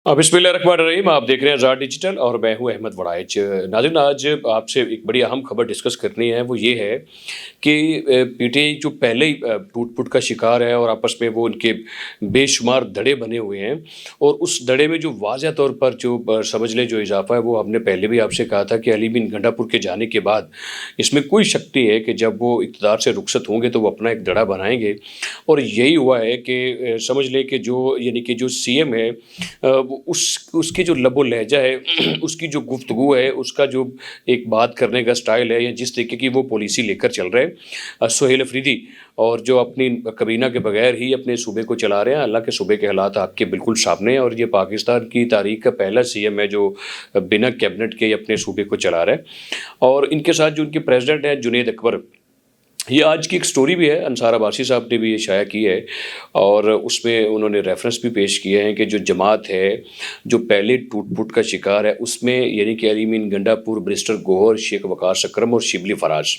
बिस्मिल्लाहिर्रहमानिर्रहीम। आप देख रहे हैं आज़ाद डिजिटल और मैं हूं अहमद वड़ाइच। नाज़रीन, आज आपसे एक बड़ी अहम खबर डिस्कस करनी है। वो ये है कि पीटीआई जो पहले ही टूट-फूट का शिकार है और आपस में वो उनके बेशुमार धड़े बने हुए हैं, और उस धड़े में जो वाज़ह तौर पर जो समझ लें जो इज़ाफ़ा है, वो हमने पहले भी आपसे कहा था कि अली बिन गंडापुर के जाने के बाद इसमें कोई शक नहीं है कि जब वो इक़्तिदार से रुखसत होंगे तो वो अपना एक धड़ा बनाएँगे। और यही हुआ है कि समझ लें कि जो यानी कि जो सीएम है, वो उसके जो लबो लहजा है उसकी जो गुफ्तगू है, उसका जो एक बात करने का स्टाइल है, या जिस तरीके की वो पॉलिसी लेकर चल रहे हैं सुहेल अफरीदी, और जो अपनी कबीना के बगैर ही अपने सूबे को चला रहे हैं। हालांकि सूबे के हालात आपके बिल्कुल सामने हैं, और ये पाकिस्तान की तारीख का पहला सीएम है जो बिना कैबिनेट के अपने सूबे को चला रहा है। और इनके साथ जो उनके प्रेसिडेंट हैं जुनेद अकबर, ये आज की एक स्टोरी भी है, अंसार अब्बासी साहब ने भी ये शाया की है, और उसमें उन्होंने रेफरेंस भी पेश किए हैं कि जो जमात है जो पहले टूट-फूट का शिकार है, उसमें यानी कि अली मीन गंडापुर, बैरिस्टर गौहर, शेख वकास अकरम और शिबली फराज,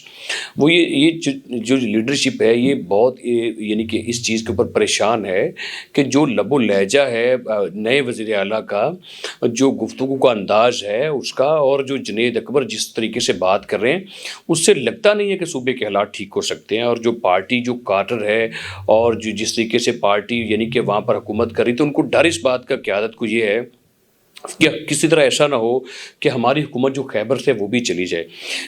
वो ये जो लीडरशिप है, ये बहुत यानी कि इस चीज़ के ऊपर परेशान है कि जो लबो लहजा है नए वज़ीर आला का, जो गुफ्तगू का अंदाज़ है उसका, और जो जुनैद अकबर जिस तरीके से बात कर रहे हैं, उससे लगता नहीं है कि सूबे के हालात ठीक हो सकते हैं। और जो पार्टी जो कार्टर है, और जो जिस तरीके से पार्टी यानी कि वहाँ पर हुकूमत कर रही, तो उनको डर इस बात का क़यादत को ये है कि किसी तरह ऐसा ना हो कि हमारी हुकूमत जो खैबर से वो भी चली जाए।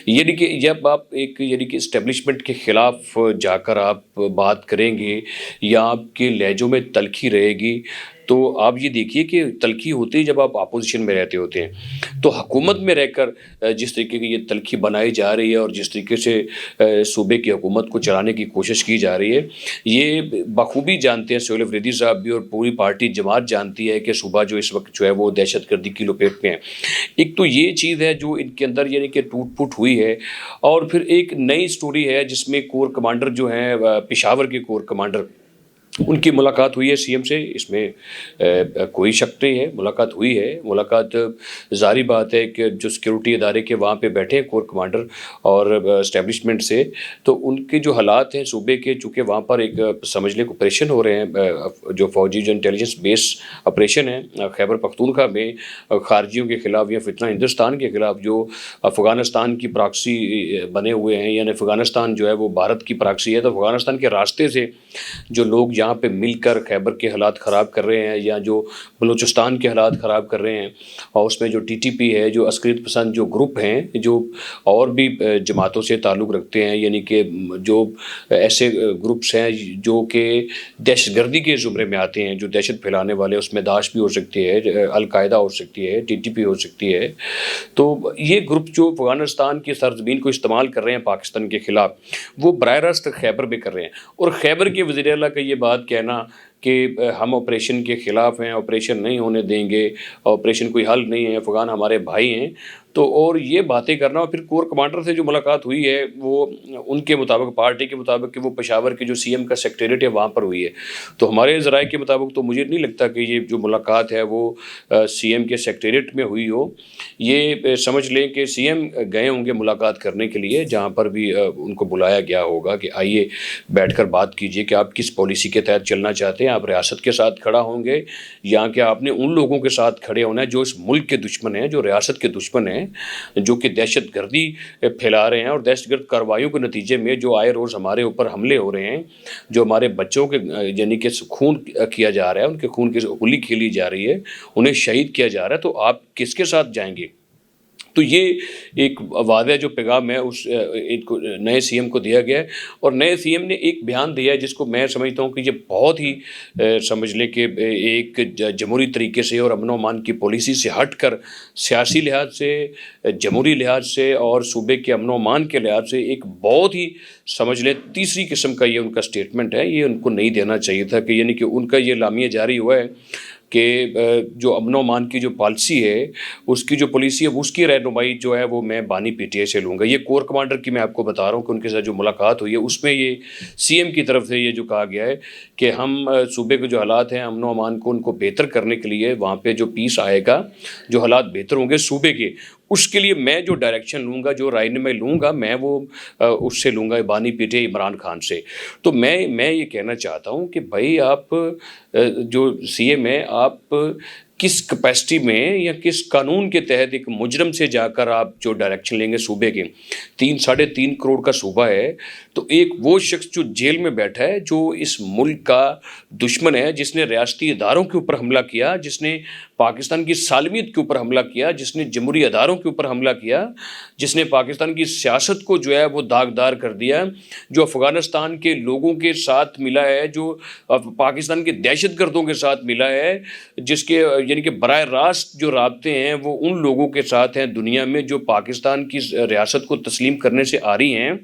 यानी कि जब आप एक यानी कि इस्टेब्लिशमेंट के ख़िलाफ़ जाकर आप बात करेंगे, या आपके लहजों में तल्ख़ी रहेगी, तो आप ये देखिए कि तल्ख़ी होती है जब आप अपोज़िशन में रहते होते हैं। तो हुकूमत में रहकर जिस तरीके की ये तल्ख़ी बनाई जा रही है, और जिस तरीके से सूबे की हुकूमत को चलाने की कोशिश की जा रही है, ये बखूबी जानते हैं सुहेल अफरीदी साहब भी, और पूरी पार्टी जमात जानती है कि सूबा जो इस वक्त जो है वो दहशतगर्दी की लपेट में है। एक तो ये चीज़ है जो इनके अंदर यानी कि टूट-फूट हुई है, और फिर एक नई स्टोरी है जिसमें कोर कमांडर जो हैं पेशावर के कोर कमांडर, उनकी मुलाकात हुई है सीएम से। इसमें कोई शक नहीं है, मुलाकात हुई है। मुलाकात ज़ाहिर बात है कि जो सिक्योरिटी इदारे के वहाँ पे बैठे हैं कोर कमांडर और एस्टेब्लिशमेंट से, तो उनके जो हालात हैं सूबे के, चूँकि वहाँ पर एक समझ लें ऑपरेशन हो रहे हैं, जो फ़ौजी जो इंटेलिजेंस बेस ऑपरेशन है खैबर पख्तूनख्वा में, खारजियों के ख़िलाफ़ या फितना हिंदुस्तान के ख़िलाफ़ जो अफ़गानिस्तान की प्रॉक्सी बने हुए हैं, यानी अफ़गानिस्तान जो है वो भारत की प्रॉक्सी है, तो अफ़गानिस्तान के रास्ते से जो लोग यहाँ पे मिलकर खैबर के हालात ख़राब कर रहे हैं, या जो बलूचिस्तान के हालात ख़राब कर रहे हैं, और उसमें जो टीटीपी है, जो अस्करियत पसंद जो ग्रुप हैं, जो और भी जमातों से ताल्लुक़ रखते हैं, यानी कि जो ऐसे ग्रुप्स हैं जो कि दहशतगर्दी के ज़ुमरे में आते हैं, जो दहशत फैलाने वाले, उसमें दाश भी हो सकती है, अल-कायदा हो सकती है, टीटीपी हो सकती है। तो ये ग्रुप जो अफ़गानिस्तान की सरज़मीन को इस्तेमाल कर रहे हैं पाकिस्तान के ख़िलाफ़, वो बराह रास्त खैबर में कर रहे हैं। और खैबर के वज़ीर आला का ये बात कहना कि हम ऑपरेशन के ख़िलाफ़ हैं, ऑपरेशन नहीं होने देंगे, ऑपरेशन कोई हल नहीं है, अफ़गान हमारे भाई हैं, तो और ये बातें करना। और फिर कोर कमांडर से जो मुलाकात हुई है, वो उनके मुताबिक, पार्टी के मुताबिक, कि वो पेशावर के जो सीएम का सेक्रेटेरिएट है वहाँ पर हुई है। तो हमारे ज़राए के मुताबिक तो मुझे नहीं लगता कि ये जो मुलाकात है वो सीएम के सेक्रेटेरिएट में हुई हो। ये समझ लें कि सीएम गए होंगे मुलाकात करने के लिए, जहाँ पर भी उनको बुलाया गया होगा कि आइए बैठकर बात कीजिए कि आप किस पॉलिसी के तहत चलना चाहते हैं, आप रियासत के साथ खड़ा होंगे, या कि आपने उन लोगों के साथ खड़े होना है जो इस मुल्क के दुश्मन हैं, जो रियासत के दुश्मन हैं, जो कि दहशतगर्दी फैला रहे हैं, और दहशतगर्द कार्रवाइयों के नतीजे में जो आए रोज़ हमारे ऊपर हमले हो रहे हैं, जो हमारे बच्चों के यानी कि खून किया जा रहा है, उनके खून की होली खेली जा रही है, उन्हें शहीद किया जा रहा है, तो आप किसके साथ जाएंगे? तो ये एक वादा जो पैगाम है उस एक नए सीएम को दिया गया है, और नए सीएम ने एक बयान दिया है जिसको मैं समझता हूँ कि ये बहुत ही समझ लें कि एक जमहूरी तरीके से और अमन अमान की पॉलिसी से हटकर सियासी लिहाज से, जमहूरी लिहाज से, और सूबे के अमन अमान के लिहाज से एक बहुत ही समझ लें तीसरी किस्म का ये उनका स्टेटमेंट है। ये उनको नहीं देना चाहिए था, कि यानी कि उनका ये लामिया जारी हुआ है कि जो अमन अमान की जो पॉलिसी है, उसकी जो पॉलिसी है, उसकी रहनुमाई जो है वो मैं बानी पीटीआई से लूँगा। ये कोर कमांडर की मैं आपको बता रहा हूँ कि उनके साथ जो मुलाकात हुई है, उसमें ये सीएम की तरफ से ये जो कहा गया है कि हम सूबे के जो हालात हैं अमन अमान को उनको बेहतर करने के लिए, वहाँ पे जो पीस आएगा, जो हालात बेहतर होंगे सूबे के, उसके लिए मैं जो डायरेक्शन लूँगा, जो राय मैं लूँगा, मैं वो उससे लूँगा, बानी पीटीआई इमरान खान से। तो मैं ये कहना चाहता हूँ कि भाई आप जो सीएम है, आप किस कैपेसिटी में या किस कानून के तहत एक मुजरम से जाकर आप जो डायरेक्शन लेंगे सूबे के? 3-3.5 करोड़ का सूबा है, तो एक वो शख्स जो जेल में बैठा है, जो इस मुल्क का दुश्मन है, जिसने रियासती इदारों के ऊपर हमला किया, जिसने पाकिस्तान की सालमियत के ऊपर हमला किया, जिसने जमहूरी इदारों के ऊपर हमला किया, जिसने पाकिस्तान की सियासत को जो है वो दागदार कर दिया, जो अफ़गानिस्तान के लोगों के साथ मिला है, जो पाकिस्तान के दहशतगर्दों के साथ मिला है, जिसके यानी कि बराह रास्त जो राब्ते हैं वो उन लोगों के साथ हैं दुनिया में जो पाकिस्तान की रियासत को तस्लीम करने से आ रही हैं,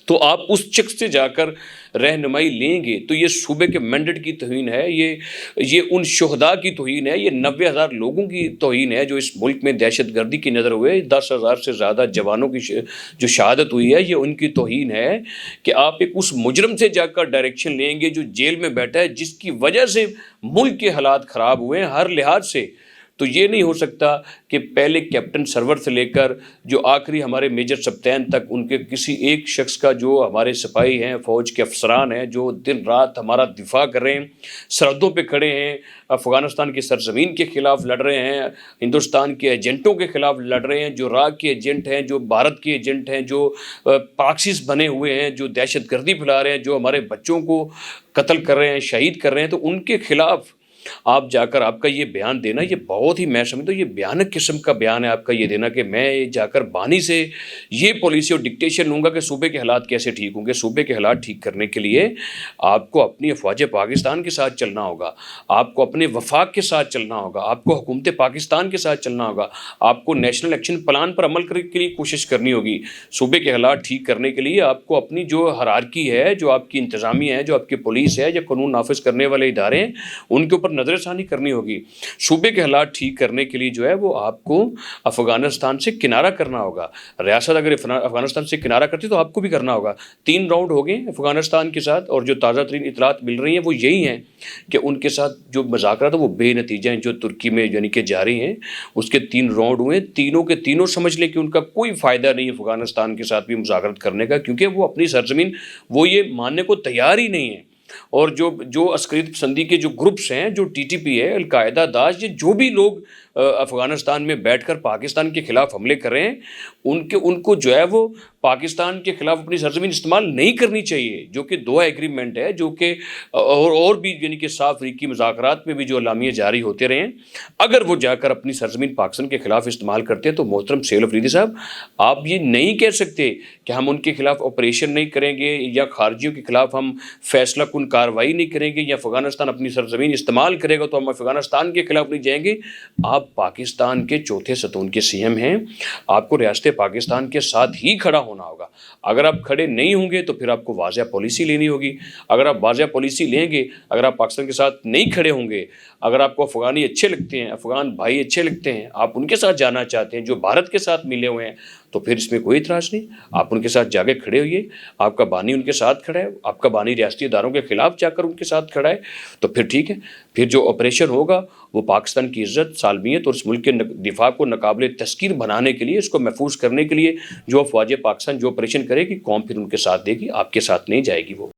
तो आप उस शख्स से जाकर रहनुमाई लेंगे तो ये सूबे के मैंडेट की तौहीन है, ये उन शुहदा की तौहीन है, ये 90,000 लोगों की तौहीन है जो इस मुल्क में दहशतगर्दी की नज़र हुए। 10,000 से ज़्यादा जवानों की जो शहादत हुई है, ये उनकी तौहीन है कि आप एक उस मुजरम से जाकर डायरेक्शन लेंगे जो जेल में बैठा है, जिसकी वजह से मुल्क के हालात ख़राब हुए हैं हर लिहाज से। तो ये नहीं हो सकता कि पहले कैप्टन सरवर से लेकर जो आखिरी हमारे मेजर सप्तान तक उनके किसी एक शख्स का, जो हमारे सिपाही हैं, फ़ौज के अफसरान हैं, जो दिन रात हमारा दिफा कर रहे हैं, सरहदों पे खड़े हैं, अफ़गानिस्तान की सरज़मीन के ख़िलाफ़ लड़ रहे हैं, हिंदुस्तान के एजेंटों के ख़िलाफ़ लड़ रहे हैं, जो राग के एजेंट हैं, जो भारत के एजेंट हैं, जो प्रॉक्सीज़ बने हुए हैं, जो दहशतगर्दी फैला रहे हैं, जो हमारे बच्चों को कत्ल कर रहे हैं, शहीद कर रहे हैं, तो उनके ख़िलाफ़ आप जाकर आपका ये बयान देना, ये बहुत ही, मैं समझता हूँ ये भयानक किस्म का बयान है आपका ये देना कि मैं जाकर बानी से ये पॉलिसी और डिक्टेशन लूँगा कि सूबे के हालात कैसे ठीक होंगे। सूबे के हालात ठीक करने के लिए आपको अपनी अफवाज पाकिस्तान के साथ चलना होगा, आपको अपने वफाक के साथ चलना होगा, आपको हुकूमत पाकिस्तान के साथ चलना होगा, आपको नेशनल एक्शन प्लान पर अमल करने के लिए कोशिश करनी होगी। सूबे के हालात ठीक करने के लिए आपको अपनी जो हायरार्की है, जो आपकी इंतज़ामिया है, जो आपकी पुलिस है, या कानून नाफिज करने वाले इदारे हैं, उनके ऊपर नज़रसानी करनी होगी। सूबे के हालात ठीक करने के लिए जो है वो आपको अफ़गानिस्तान से किनारा करना होगा। रियासत अगर अफ़गानिस्तान से किनारा करती तो आपको भी करना होगा। 3 राउंड हो गए अफ़गानिस्तान के साथ, और जो ताज़ा तरीन इतलात मिल रही हैं वो यही हैं कि उनके साथ जो मुज़ाकरात हैं वो बेनतीजा हैं, जो तुर्की में यानी कि जारी हैं। उसके 3 राउंड हुए, तीनों के तीनों समझ लें कि उनका कोई फ़ायदा नहीं है अफ़गानिस्तान के साथ भी मुज़ाकरात करने का, क्योंकि वो अपनी सरज़मीन वो ये मानने को तैयार ही नहीं है। और जो अस्करियत पसंदी के जो ग्रुप्स हैं, जो टीटीपी है, अलकायदा, दाश, ये जो भी लोग अफ़गानिस्तान में बैठकर पाकिस्तान के ख़िलाफ़ हमले कर रहे हैं, उनको जो है वो पाकिस्तान के ख़िलाफ़ अपनी सरज़मीन इस्तेमाल नहीं करनी चाहिए, जो कि दोहा एग्रीमेंट है, जो कि और भी यानी कि साफ तरीक़ी मुज़ाकरात में भी जो अलामिया जारी होते रहे हैं। अगर वो जाकर अपनी सरज़मीन पाकिस्तान के ख़िलाफ़ इस्तेमाल करते हैं तो मोहतरम सेल अफरीदी साहब, आप ये नहीं कह सकते कि हम उनके ख़िलाफ़ ऑपरेशन नहीं करेंगे या खारजियों के ख़िलाफ़ हम फैसला कुन कार्रवाई नहीं करेंगे, या अफ़गानिस्तान अपनी सरज़मीन इस्तेमाल करेगा तो हम अफ़गानिस्तान के ख़िलाफ़ नहीं जाएंगे। आप पाकिस्तान के चौथे सतून के सीएम हैं, आपको रियासत पाकिस्तान के साथ ही खड़ा होना होगा। अगर आप खड़े नहीं होंगे तो फिर आपको वाज़ह पॉलिसी लेनी होगी। अगर आप वाज़ह पॉलिसी लेंगे, अगर आप पाकिस्तान के साथ नहीं खड़े होंगे, अगर आपको अफ़गानी अच्छे लगते हैं, अफ़गान भाई अच्छे लगते हैं, आप उनके साथ जाना चाहते हैं जो भारत के साथ मिले हुए हैं, तो फिर इसमें कोई इतराज़ नहीं, आप उनके साथ जाके खड़े होइए। आपका बानी उनके साथ खड़ा है, आपका बानी रियासती इदारों के ख़िलाफ़ जाकर उनके साथ खड़ा है, तो फिर ठीक है। फिर जो ऑपरेशन होगा वो पाकिस्तान की इज़्ज़त, सालमियत और इस मुल्क के दिफा को नाकाबिले तस्कीर बनाने के लिए, इसको महफूज करने के लिए जो अफ़वाज पाकिस्तान जो ऑपरेशन करेगी, कौम फिर उनके साथ देगी, आपके साथ नहीं जाएगी वो।